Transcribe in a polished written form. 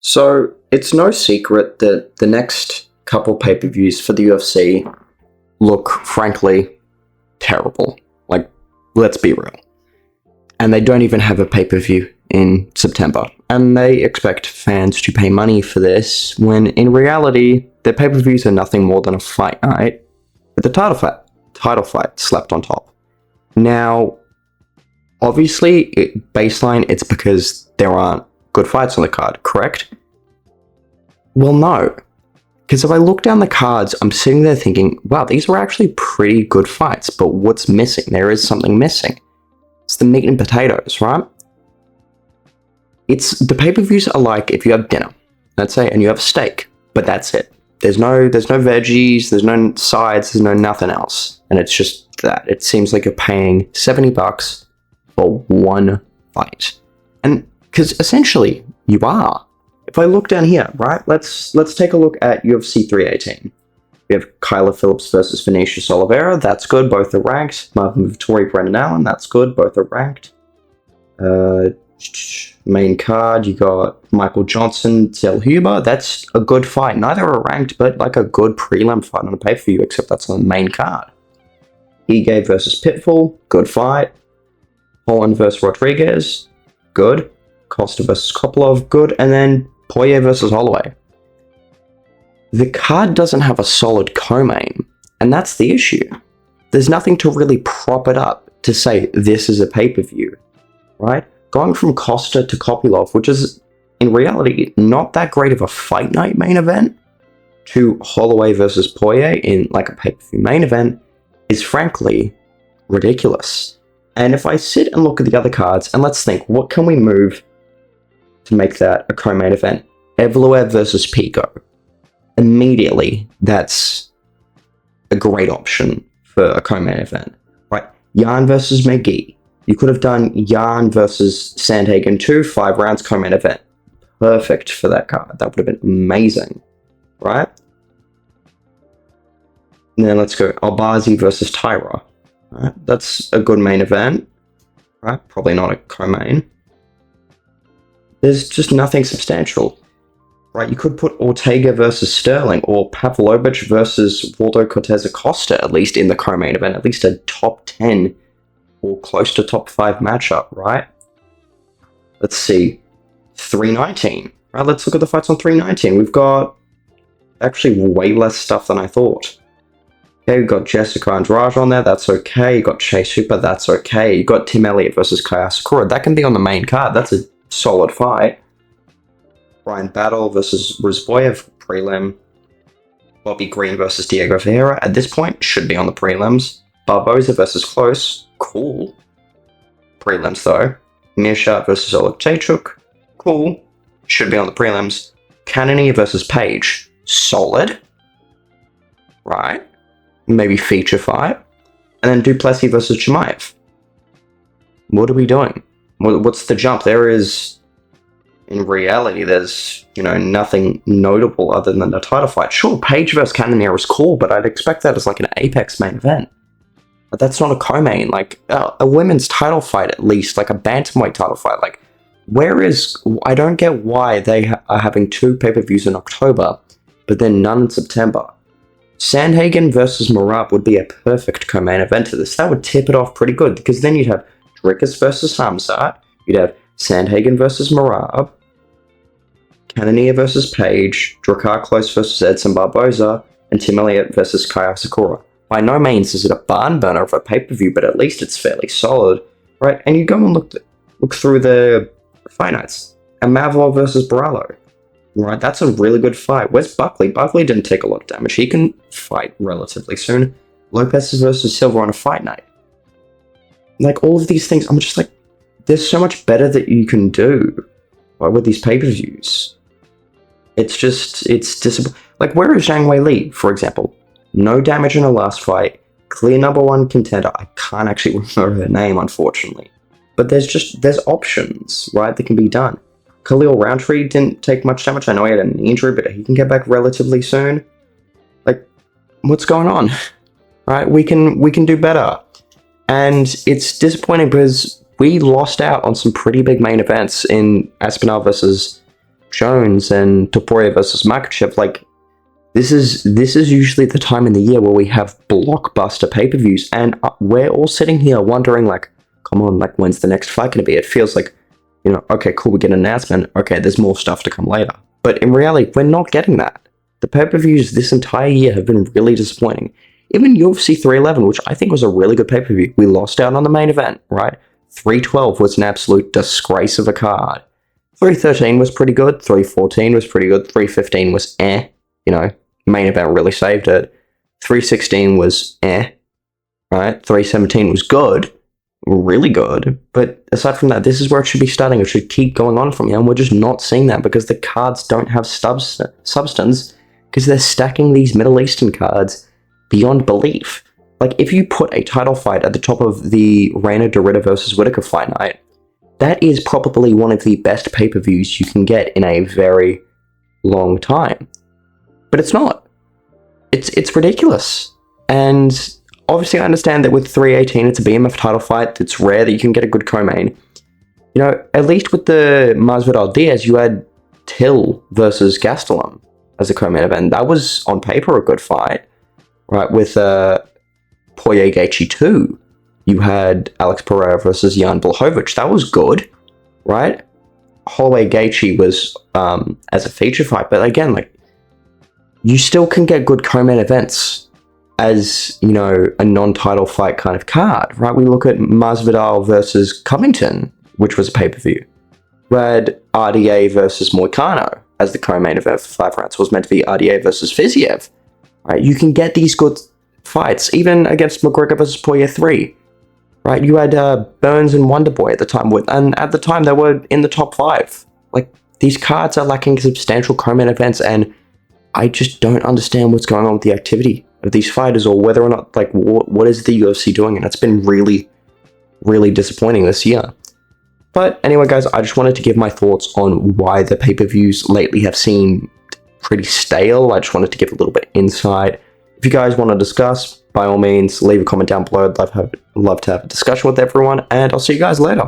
So it's no secret that the next couple pay-per-views for the UFC look, frankly, terrible. Like, let's be real. And they don't even have a pay-per-view in September. And they expect fans to pay money for this, when in reality, their pay-per-views are nothing more than a fight night with a title fight slapped on top. Now, obviously, baseline, it's because there aren't good fights on the card, correct? Well, no. Because if I look down the cards, I'm sitting there thinking, wow, these were actually pretty good fights, but what's missing? There is something missing. It's the meat and potatoes, right? It's the pay-per-views are like if you have dinner, let's say, and you have a steak, but that's it. There's no veggies, there's no sides, there's no nothing else. And it's just that. It seems like you're paying $70 for one fight. And because essentially you are. If I look down here, right, let's take a look at UFC 318. We have Kyler Phillips versus Vinicius Oliveira. That's good. Both are ranked. Marvin Vettori, Brendan Allen. That's good. Both are ranked. Main card, you got Michael Johnson, Zell Huber. That's a good fight. Neither are ranked, but like a good prelim fight on a pay-per-view, except that's on the main card. Ige versus Pitbull. Good fight. Holland versus Rodriguez. Good. Costa versus Kopolov. Good. And then Poirier versus Holloway. The card doesn't have a solid co-main, and that's the issue. There's nothing to really prop it up to say this is a pay-per-view, right? Going from Costa to Kopylov, which is in reality not that great of a fight night main event, to Holloway versus Poirier in like a pay-per-view main event is frankly ridiculous. And if I sit and look at the other cards, and let's think, what can we move to make that a co-main event? Evloev versus Pico. Immediately, that's a great option for a co-main event, right? Yan versus McGee. You could have done Yan versus Sandhagen 2, 5 rounds co-main event. Perfect for that card. That would have been amazing, right? And then let's go Albazi versus Tyra. Right? That's a good main event, right? Probably not a co-main. There's just nothing substantial. Right, you could put Ortega versus Sterling or Pavlovich versus Waldo Cortez Acosta, at least in the co-main event, at least a top 10 or close to top 5 matchup, right? Let's see. 319. Right, let's look at the fights on 319. We've got actually way less stuff than I thought. Okay, we've got Jessica Andrade on there, that's okay. You got Chase Hooper, that's okay. You got Tim Elliott versus Kaya Sakura. That can be on the main card. That's a solid fight. Brian Battle versus Rizboyev, prelim. Bobby Green versus Diego Ferreira, at this point, should be on the prelims. Barboza versus Close, cool. Prelims though. Mirsha versus Olekchaychuk, cool. Should be on the prelims. Cannonier versus Page, solid. Right. Maybe feature fight. And then Duplessis versus Chimaev. What are we doing? What's the jump? There is... In reality, there's, nothing notable other than the title fight. Sure, Page vs. Cannonier is cool, but I'd expect that as like an Apex main event. But that's not a co-main. Like, a women's title fight at least, like a bantamweight title fight. Like, I don't get why they are having 2 pay-per-views in October, but then none in September. Sandhagen versus Marab would be a perfect co-main event to this. That would tip it off pretty good, because then you'd have Dricus versus Hamzat, you'd have Sandhagen versus Marab, Cannonier versus Page, Drakkar Close versus Edson Barboza, and Tim Elliott versus Kaya Sakura. By no means is it a barn burner of a pay-per-view, but at least it's fairly solid, right? And you go and look through the fight nights. And Mavlov versus Barallo, right? That's a really good fight. Where's Buckley? Buckley didn't take a lot of damage. He can fight relatively soon. Lopez versus Silva on a fight night. Like, all of these things, I'm just like, there's so much better that you can do with these pay-per-views. It's disappointing. Like, where is Zhang Wei Li, for example? No damage in her last fight. Clear number 1 contender. I can't actually remember her name, unfortunately. But there's options, right, that can be done. Khalil Roundtree didn't take much damage. I know he had an injury, but he can get back relatively soon. Like, what's going on? Right? We can do better. And it's disappointing because we lost out on some pretty big main events in Aspinall versus Jones and Topuria versus Makachev, like, this is usually the time in the year where we have blockbuster pay-per-views, and we're all sitting here wondering, like, come on, like, when's the next fight going to be? It feels like, you know, okay, cool, we get an announcement, okay, there's more stuff to come later. But in reality, we're not getting that. The pay-per-views this entire year have been really disappointing. Even UFC 311, which I think was a really good pay-per-view, we lost out on the main event, right? 312 was an absolute disgrace of a card. 313 was pretty good, 314 was pretty good, 315 was you know, main event really saved it. 316 was right? 317 was good, really good, but aside from that, this is where it should be starting. It should keep going on from here, and we're just not seeing that because the cards don't have substance, because they're stacking these Middle Eastern cards beyond belief. Like, if you put a title fight at the top of the Reina Dorita versus Whitaker fight night, that is probably one of the best pay-per-views you can get in a very long time. But it's not. It's ridiculous. And obviously I understand that with 318 it's a BMF title fight. It's rare that you can get a good co-main. You know, at least with the Masvidal-Diaz, you had Till versus Gastelum as a co-main event. That was on paper a good fight, right? With Poirier-Gaethje 2, you had Alex Pereira versus Jan Blachowicz. That was good, right? Holloway-Gaethje was as a feature fight, but again, like, you still can get good co-main events as, you know, a non-title fight kind of card, right? We look at Masvidal versus Covington, which was a pay-per-view. We had RDA versus Moicano as the co-main event for 5 rounds. It was meant to be RDA versus Fiziev, right? You can get these good fights, even against McGregor versus Poirier 3, right? You had Burns and Wonderboy at the time, and at the time they were in the top 5. Like, these cards are lacking substantial co-main events, and I just don't understand what's going on with the activity of these fighters, or whether or not, like, what is the UFC doing? And it's been really, really disappointing this year. But anyway, guys, I just wanted to give my thoughts on why the pay-per-views lately have seemed pretty stale. I just wanted to give a little bit of insight. If you guys want to discuss, by all means, leave a comment down below. I'd love to have a discussion with everyone, and I'll see you guys later.